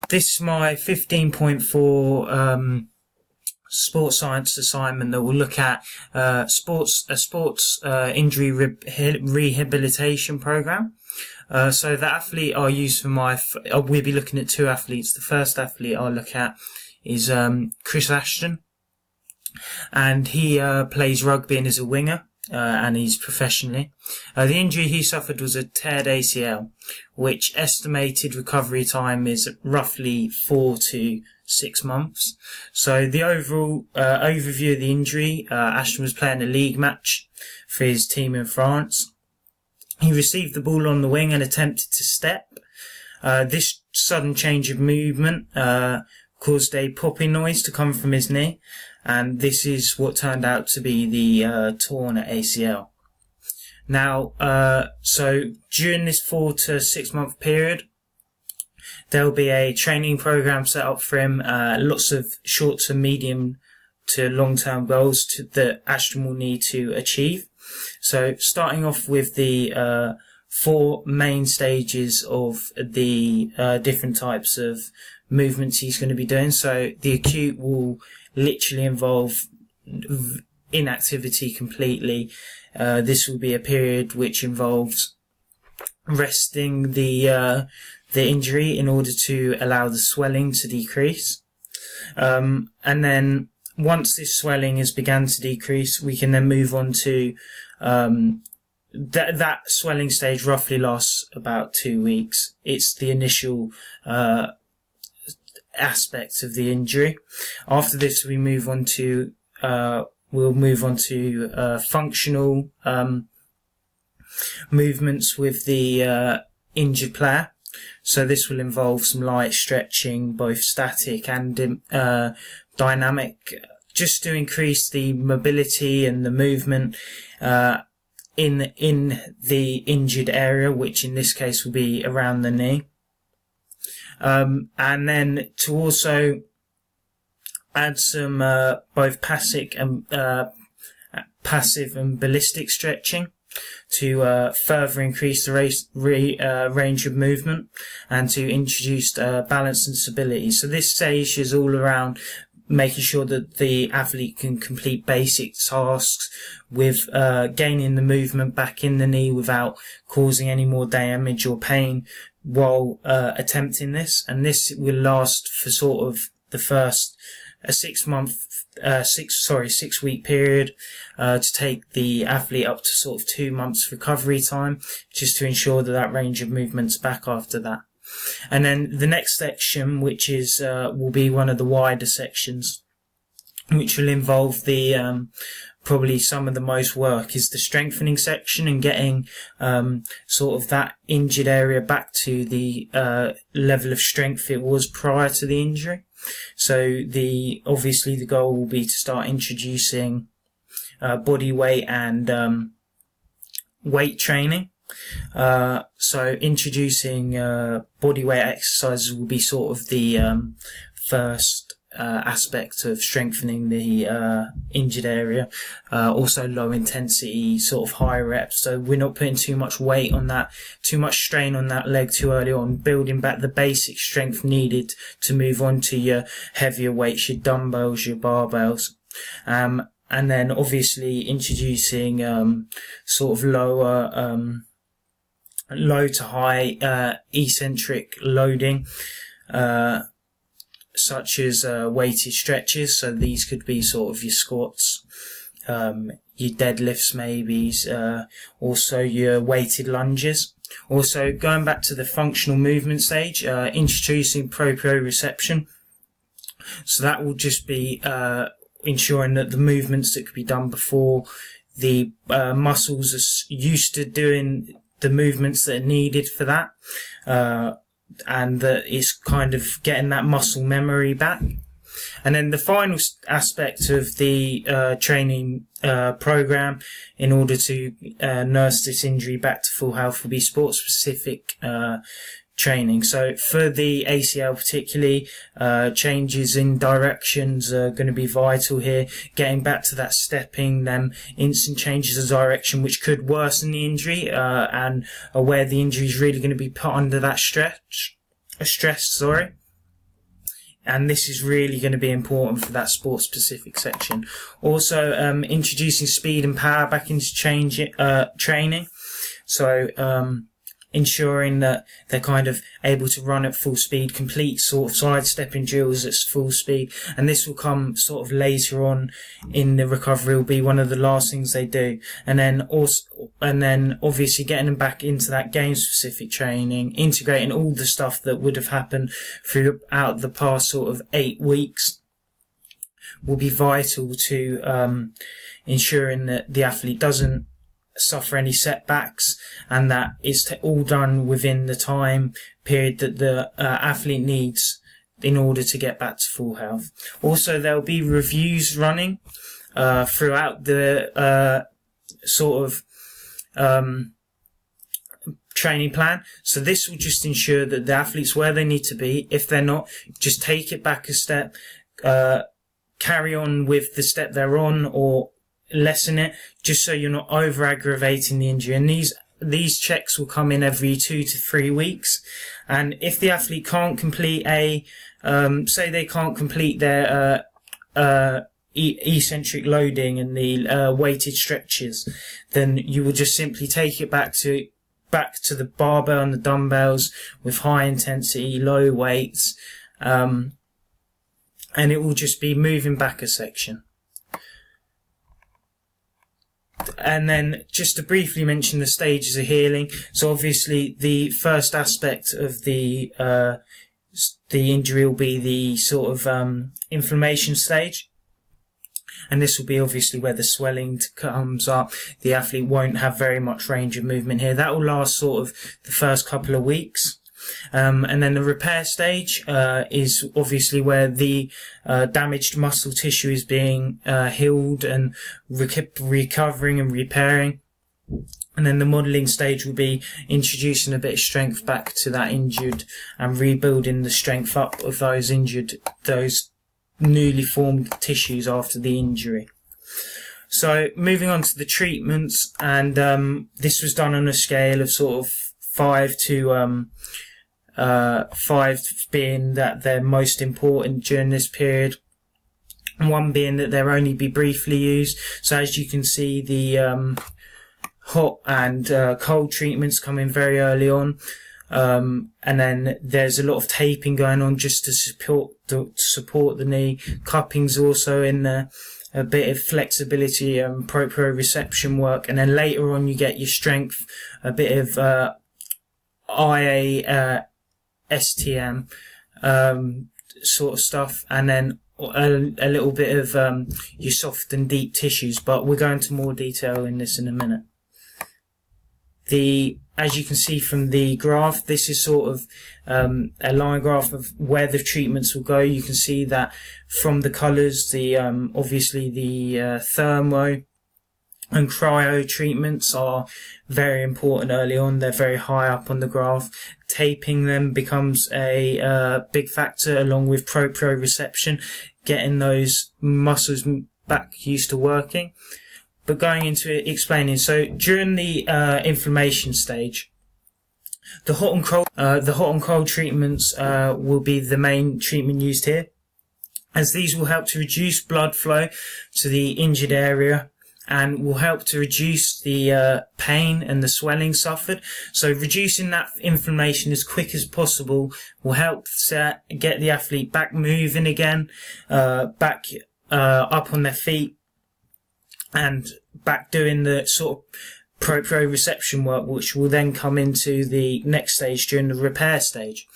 This is my 15.4 sports science assignment that will look at sports injury rehabilitation program. So the athlete I use for we'll be looking at two athletes. The first athlete I'll look at is Chris Ashton, and he plays rugby and is a winger. And he's professionally. The injury he suffered was a teared ACL, which estimated recovery time is roughly 4 to 6 months. So the overall overview of the injury, Ashton was playing a league match for his team in France. He received the ball on the wing and attempted to step. This sudden change of movement caused a popping noise to come from his knee, and this is what turned out to be the torn ACL. Now, so during this 4 to 6 month period, there'll be a training program set up for him, lots of short to medium to long term goals that Ashton will need to achieve. So starting off with the 4 main stages of the different types of movements he's going to be doing. So the acute will literally involve inactivity completely. This will be a period which involves resting the injury in order to allow the swelling to decrease. And then once this swelling has begun to decrease, we can then move on to that swelling stage roughly lasts about 2 weeks. It's the initial aspects of the injury. After this, we'll move on to functional movements with the injured player. So this will involve some light stretching, both static and dynamic, just to increase the mobility and the movement in the injured area, which in this case will be around the knee. And then to also add some both passive and ballistic stretching to further increase the range of movement and to introduce balance and stability. So this stage is all around making sure that the athlete can complete basic tasks with gaining the movement back in the knee without causing any more damage or pain while attempting this. And this will last for sort of the first 6 week period to take the athlete up to sort of 2 months recovery time, just to ensure that range of movement's back after that. And then the next section, which is will be one of the wider sections, which will involve the probably some of the most work, is the strengthening section and getting sort of that injured area back to the level of strength it was prior to the injury. So obviously the goal will be to start introducing body weight and weight training. So introducing body weight exercises will be sort of the first aspect of strengthening the injured area. Also low intensity, sort of high reps, so we're not putting too much weight on that, too much strain on that leg too early on, building back the basic strength needed to move on to your heavier weights, your dumbbells, your barbells. And then obviously introducing sort of low to high eccentric loading, such as weighted stretches. So these could be sort of your squats, your deadlifts maybe, also your weighted lunges. Also going back to the functional movement stage, introducing proprioception. So that will just be ensuring that the movements that could be done before, the muscles are used to doing the movements that are needed for that, and that it's kind of getting that muscle memory back. And then the final aspect of the training program, in order to nurse this injury back to full health, will be sport-specific training. So for the ACL particularly, changes in directions are going to be vital here. Getting back to that stepping, then instant changes of direction, which could worsen the injury, and where the injury is really going to be put under that stress. and this is really going to be important for that sports specific section. Also, introducing speed and power back into training. So, ensuring that they're kind of able to run at full speed, complete sort of sidestepping drills at full speed. And this will come sort of later on in the recovery, will be one of the last things they do. And then obviously getting them back into that game specific training, integrating all the stuff that would have happened throughout the past sort of 8 weeks will be vital to, ensuring that the athlete doesn't suffer any setbacks, and that it's all done within the time period that the athlete needs in order to get back to full health. Also, there'll be reviews running throughout the training plan. So this will just ensure that the athlete's where they need to be. If they're not, just take it back a step, carry on with the step they're on, or lessen it, just so you're not over aggravating the injury. And these checks will come in every 2 to 3 weeks. And if the athlete can't complete say they can't complete their eccentric loading and the weighted stretches, then you will just simply take it back to the barbell and the dumbbells with high intensity, low weights, and it will just be moving back a section. And then just to briefly mention the stages of healing. So obviously the first aspect of the injury will be the sort of inflammation stage. And this will be obviously where the swelling comes up. The athlete won't have very much range of movement here. That will last sort of the first couple of weeks. And then the repair stage is obviously where the damaged muscle tissue is being healed and recovering and repairing. And then the modelling stage will be introducing a bit of strength back to that injured and rebuilding the strength up of those newly formed tissues after the injury. So moving on to the treatments, and this was done on a scale of sort of 5 being that they're most important during this period, and 1 being that they'll only be briefly used. So as you can see, the hot and cold treatments come in very early on, and then there's a lot of taping going on just to support the knee. Cupping's also in there, a bit of flexibility and proprioception work, and then later on you get your strength, a bit of IA STM sort of stuff, and then a little bit of your soft and deep tissues, but we'll go into more detail in this in a minute. As you can see from the graph, this is sort of a line graph of where the treatments will go. You can see that from the colours, obviously the thermo and cryo treatments are very important early on. They're very high up on the graph. Taping them becomes a big factor, along with proprioception, getting those muscles back used to working. But going into it, explaining, so during the inflammation stage, the hot and cold treatments will be the main treatment used here, as these will help to reduce blood flow to the injured area and will help to reduce the pain and the swelling suffered. So reducing that inflammation as quick as possible will help get the athlete back moving again, back up on their feet, and back doing the sort of proprioception work, which will then come into the next stage during the repair stage.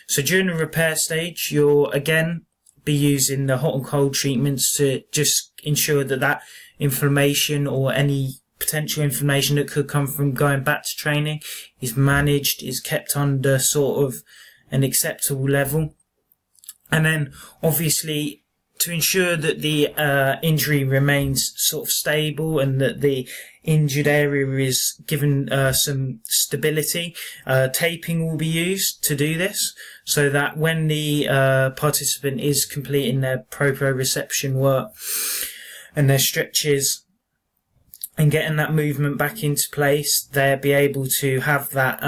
So during the repair stage, you'll again be using the hot and cold treatments to just ensure that inflammation or any potential inflammation that could come from going back to training is managed, is kept under sort of an acceptable level. And then obviously, to ensure that the injury remains sort of stable and that the injured area is given some stability, taping will be used to do this, so that when the participant is completing their proprioception work and their stretches and getting that movement back into place, they'll be able to have that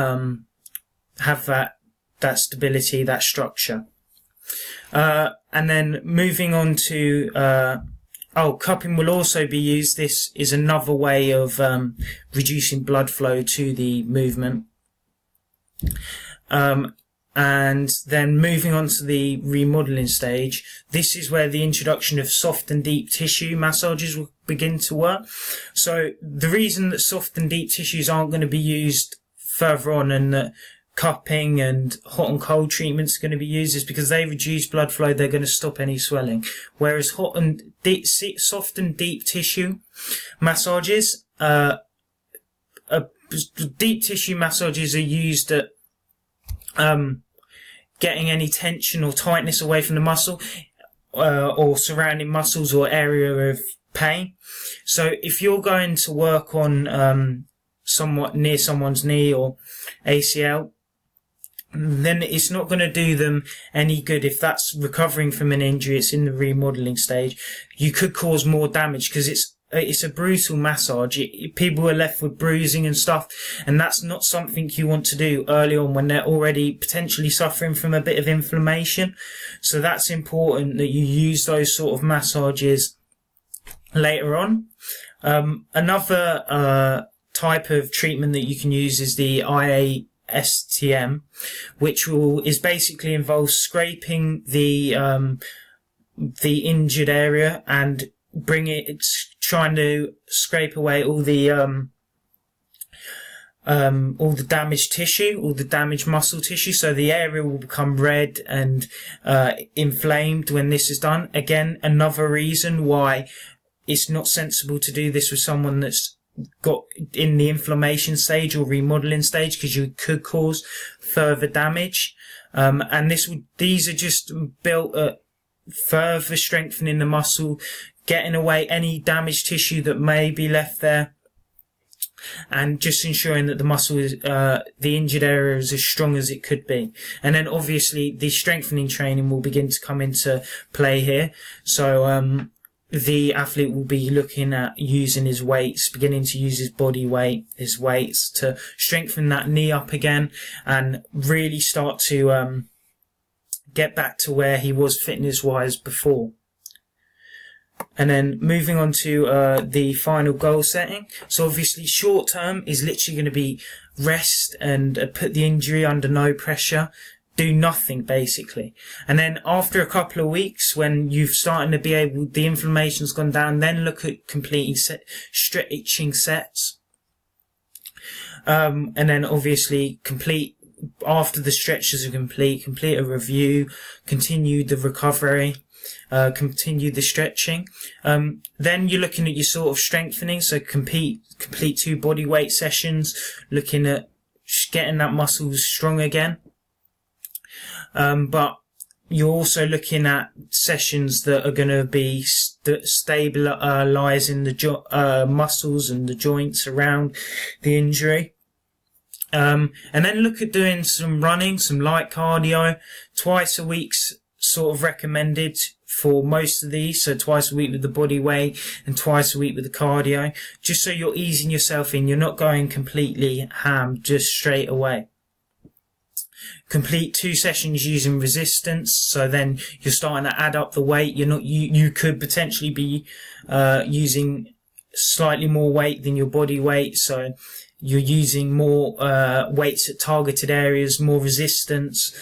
stability, that structure. And then moving on to, cupping will also be used. This is another way of reducing blood flow to the movement. And then moving on to the remodeling stage, this is where the introduction of soft and deep tissue massages will begin to work. So the reason that soft and deep tissues aren't going to be used further on, and that cupping and hot and cold treatments are going to be used, is because they reduce blood flow. They're going to stop any swelling. Whereas soft and deep tissue massages, deep tissue massages are used at getting any tension or tightness away from the muscle, or surrounding muscles or area of pain. So if you're going to work on somewhat near someone's knee or ACL, then it's not going to do them any good. If that's recovering from an injury, it's in the remodeling stage, you could cause more damage, because it's a brutal massage. People are left with bruising and stuff, and that's not something you want to do early on when they're already potentially suffering from a bit of inflammation. So that's important that you use those sort of massages later on. Another type of treatment that you can use is the IASTM, which is basically involves scraping the injured area and it's trying to scrape away all the damaged tissue, all the damaged muscle tissue. So the area will become red and inflamed when this is done. Again, another reason why it's not sensible to do this with someone that's got in the inflammation stage or remodeling stage, because you could cause further damage. And these are just built at further strengthening the muscle, getting away any damaged tissue that may be left there, and just ensuring that the muscle is, the injured area is as strong as it could be. And then obviously the strengthening training will begin to come into play here. So, the athlete will be looking at using his weights, beginning to use his body weight, his weights, to strengthen that knee up again and really start to, get back to where he was fitness-wise before. And then moving on to the final goal setting. So obviously short term is literally going to be rest and put the injury under no pressure. Do nothing basically. And then after a couple of weeks, when you've starting to be able, the inflammation's gone down, then look at completing stretching sets. And then obviously complete, after the stretches are complete a review, continue the recovery, continue the stretching. Then you're looking at your sort of strengthening. So complete 2 body weight sessions, looking at getting that muscle strong again. But you're also looking at sessions that are going to be stabilizing the muscles and the joints around the injury. And then look at doing some running, some light cardio, twice a week's sort of recommended for most of these. So twice a week with the body weight and twice a week with the cardio, just so you're easing yourself in. You're not going completely ham just straight away. Complete 2 sessions using resistance. So then you're starting to add up the weight. You could potentially be, using slightly more weight than your body weight. So you're using more, weights at targeted areas, more resistance,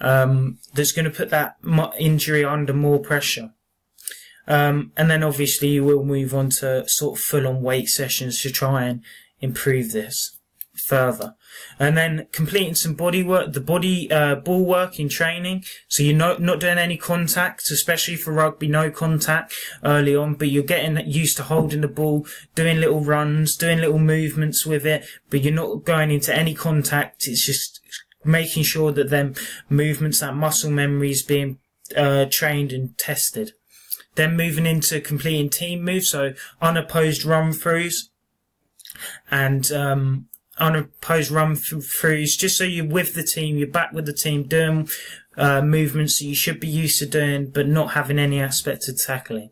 that's going to put that injury under more pressure. And then obviously you will move on to sort of full on weight sessions to try and improve this further. And then completing some body work, the body ball work in training. So you're not doing any contact, especially for rugby, no contact early on, but you're getting used to holding the ball, doing little runs, doing little movements with it, but you're not going into any contact. It's just making sure that them movements, that muscle memory is being trained and tested. Then moving into completing team moves, so unopposed run throughs and unopposed run throughs, just so you're with the team, you're back with the team, doing movements that you should be used to doing, but not having any aspect of tackling.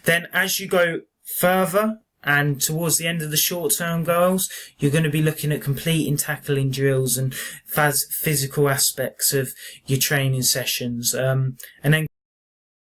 Then as you go further And towards the end of the short-term goals, you're going to be looking at completing tackling drills and physical aspects of your training sessions. And then